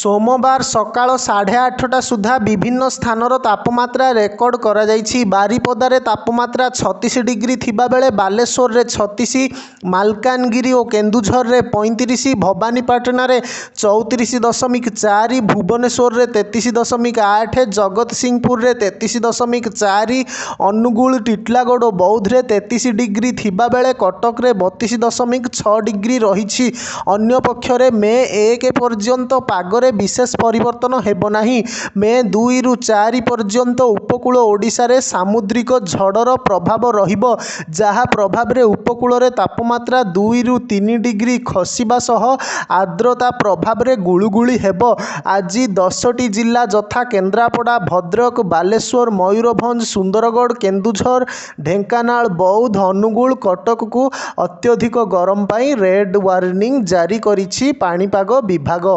सोमवार सकाळ 8:30 सुधा विभिन्न स्थानर तापमात्रा रेकर्ड करा जायछि। बारिपदारे तापमात्रा 36 डिग्री थिबा बेले बालेश्वर रे 36, मालकानगिरी और केन्दुझर रे 35, भवानीपाटना रे 34.4, भुवनेश्वर रे 33.8, जगतसिंहपुर रे 33.4, अनुगुल, टिटलागढ़ और बौद्ध रे 33 डिग्री थिबा बेले कटक रे 32.6 डिग्री रही। अन्य पक्षरे मे 1 पर्यंत पागरे विशेष परिवर्तन हेब नाही। मे 2 रु 4 पर्यंत उपकूल ओडिशा रे सामुद्रिक झड़र प्रभाव रहिबो, जहा प्रभाव रे उपकूल रे तापमात्रा 2 रु 3 डिग्री खसिबा सह आर्द्रता प्रभाव रे गुळुगुळी हेबो। आज 10टी जिला जथा केन्द्रापड़ा, भद्रक, बालेश्वर, मयूरभंज, सुंदरगढ़, केन्दुझर, ढेंकानाल, बौद्ध, अनुगुल, कटक को अत्यधिक गरम पाई रेड वार्निंग जारी करिछि पाणीपाग विभाग।